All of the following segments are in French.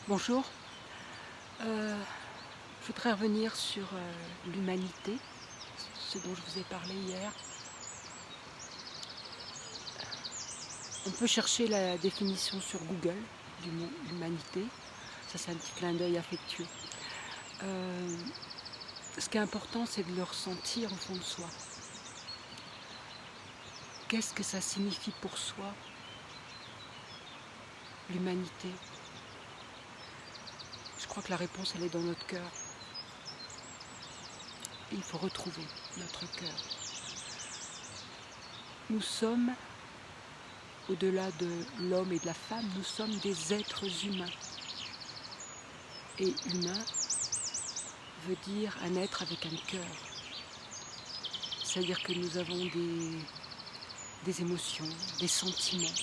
Bonjour, je voudrais revenir sur l'humanité, ce dont je vous ai parlé hier. On peut chercher la définition sur Google du mot humanité, ça c'est un petit clin d'œil affectueux. Ce qui est important, c'est de le ressentir au fond de soi. Qu'est-ce que ça signifie pour soi, l'humanité? Je crois que la réponse, elle est dans notre cœur. Il faut retrouver notre cœur. Nous sommes, au-delà de l'homme et de la femme, nous sommes des êtres humains. Et humain veut dire un être avec un cœur. C'est-à-dire que nous avons des émotions, des sentiments.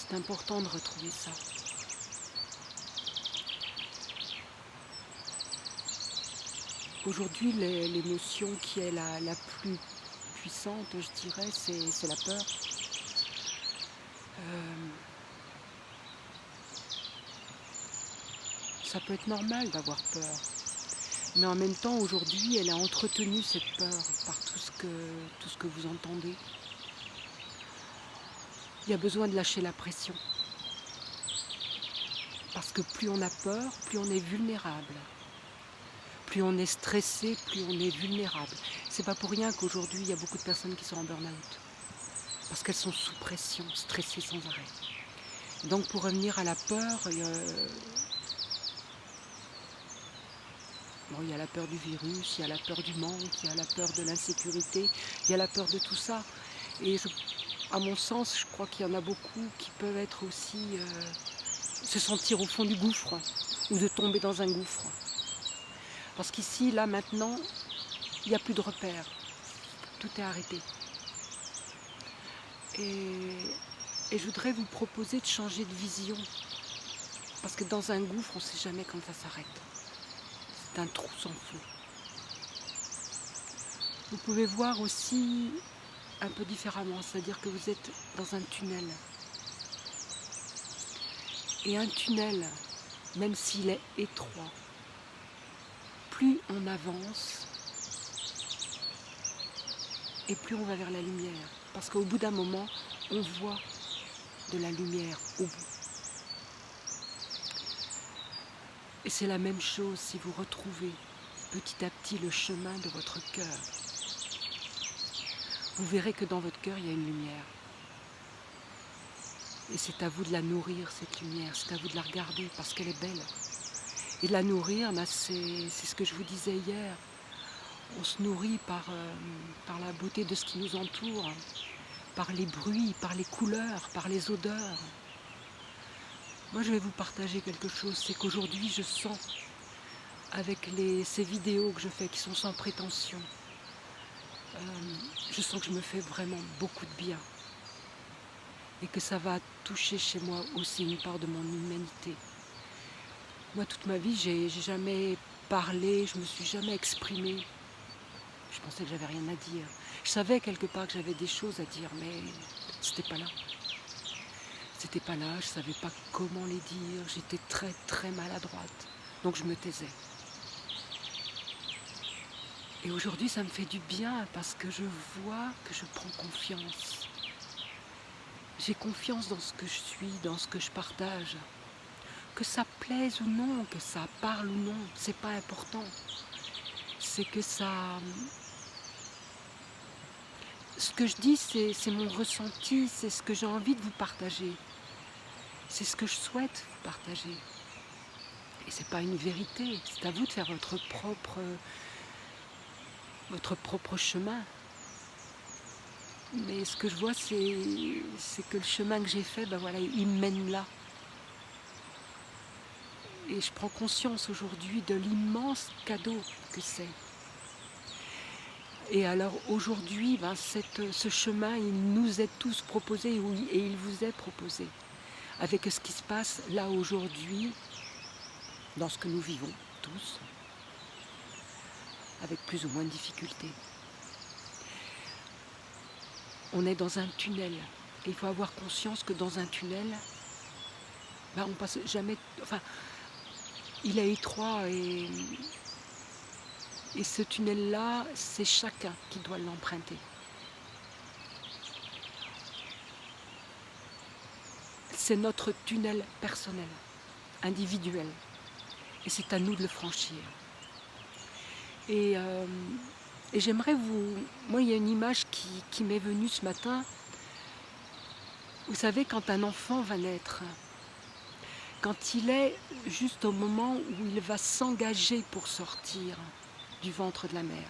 C'est important de retrouver ça. Aujourd'hui, l'émotion qui est la plus puissante, je dirais, c'est la peur. Ça peut être normal d'avoir peur. Mais en même temps, aujourd'hui, elle a entretenu cette peur par tout ce que vous entendez. Il y a besoin de lâcher la pression. Parce que plus on a peur, plus on est vulnérable. Plus on est stressé, plus on est vulnérable. C'est pas pour rien qu'aujourd'hui, il y a beaucoup de personnes qui sont en burn-out. Parce qu'elles sont sous pression, stressées sans arrêt. Donc pour revenir à la peur, il y a la peur du virus, il y a la peur du manque, il y a la peur de l'insécurité, il y a la peur de tout ça. Et à mon sens, je crois qu'il y en a beaucoup qui peuvent être aussi se sentir au fond du gouffre ou de tomber dans un gouffre. Parce qu'ici, là, maintenant, il n'y a plus de repères. Tout est arrêté. Et je voudrais vous proposer de changer de vision. Parce que dans un gouffre, on ne sait jamais quand ça s'arrête. C'est un trou sans fond. Vous pouvez voir aussi un peu différemment, c'est-à-dire que vous êtes dans un tunnel. Et un tunnel, même s'il est étroit, plus on avance et plus on va vers la lumière. Parce qu'au bout d'un moment, on voit de la lumière au bout. Et c'est la même chose si vous retrouvez petit à petit le chemin de votre cœur. Vous verrez que dans votre cœur, il y a une lumière. Et c'est à vous de la nourrir, cette lumière. C'est à vous de la regarder parce qu'elle est belle. Et de la nourrir, c'est ce que je vous disais hier. On se nourrit par la beauté de ce qui nous entoure, par les bruits, par les couleurs, par les odeurs. Moi, je vais vous partager quelque chose. C'est qu'aujourd'hui, je sens, avec ces vidéos que je fais qui sont sans prétention, je sens que je me fais vraiment beaucoup de bien. Et que ça va toucher chez moi aussi une part de mon humanité. Moi, toute ma vie, j'ai jamais parlé, je me suis jamais exprimée. Je pensais que j'avais rien à dire. Je savais quelque part que j'avais des choses à dire, mais c'était pas là. C'était pas là, je savais pas comment les dire, j'étais très très maladroite. Donc je me taisais. Et aujourd'hui, ça me fait du bien parce que je vois que je prends confiance. J'ai confiance dans ce que je suis, dans ce que je partage. Que ça plaise ou non, que ça parle ou non, c'est pas important. C'est que ça... Ce que je dis, c'est mon ressenti, c'est ce que j'ai envie de vous partager. C'est ce que je souhaite vous partager. Et c'est pas une vérité, c'est à vous de faire votre propre chemin. Mais ce que je vois, c'est que le chemin que j'ai fait, il me mène là. Et je prends conscience aujourd'hui de l'immense cadeau que c'est. Et alors aujourd'hui, ce chemin, il nous est tous proposé et il vous est proposé. Avec ce qui se passe là aujourd'hui, dans ce que nous vivons tous, avec plus ou moins de difficultés. On est dans un tunnel Et il faut avoir conscience que dans un tunnel, ben, on passe jamais. Enfin, il est étroit et ce tunnel-là, c'est chacun qui doit l'emprunter. C'est notre tunnel personnel, individuel. Et c'est à nous de le franchir. Et, euh, et j'aimerais vous... Moi, il y a une image qui m'est venue ce matin. Vous savez, quand un enfant va naître, quand il est juste au moment où il va s'engager pour sortir du ventre de la mère,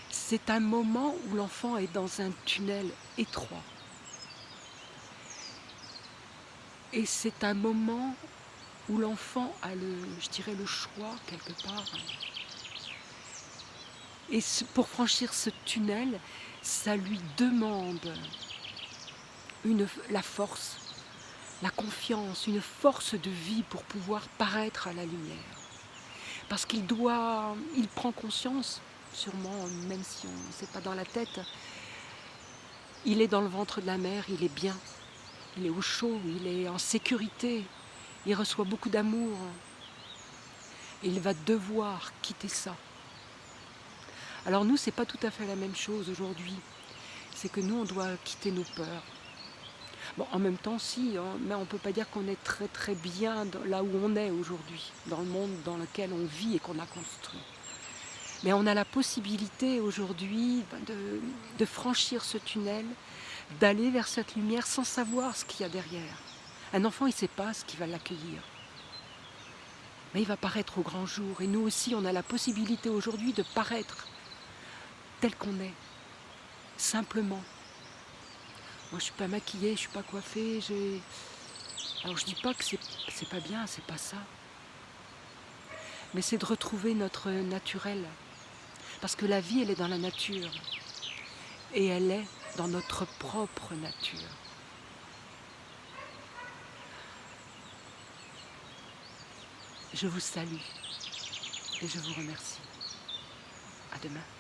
c'est un moment où l'enfant est dans un tunnel étroit. Et c'est un moment où l'enfant a je dirais, le choix quelque part. Et pour franchir ce tunnel, ça lui demande la force, la confiance, une force de vie pour pouvoir paraître à la lumière. Parce il prend conscience, sûrement, même si on ne sait pas dans la tête, il est dans le ventre de la mère, il est bien, il est au chaud, il est en sécurité, il reçoit beaucoup d'amour. Et il va devoir quitter ça. Alors nous, c'est pas tout à fait la même chose aujourd'hui. C'est que nous, on doit quitter nos peurs. Bon, en même temps, si, hein, mais on ne peut pas dire qu'on est très très bien là où on est aujourd'hui, dans le monde dans lequel on vit et qu'on a construit. Mais on a la possibilité aujourd'hui de franchir ce tunnel, d'aller vers cette lumière sans savoir ce qu'il y a derrière. Un enfant, il ne sait pas ce qui va l'accueillir. Mais il va paraître au grand jour. Et nous aussi, on a la possibilité aujourd'hui de paraître tel qu'on est, simplement. Moi, je ne suis pas maquillée, je ne suis pas coiffée. Alors, je ne dis pas que c'est pas bien, c'est pas ça. Mais c'est de retrouver notre naturel. Parce que la vie, elle est dans la nature. Et elle est dans notre propre nature. Je vous salue et je vous remercie. À demain.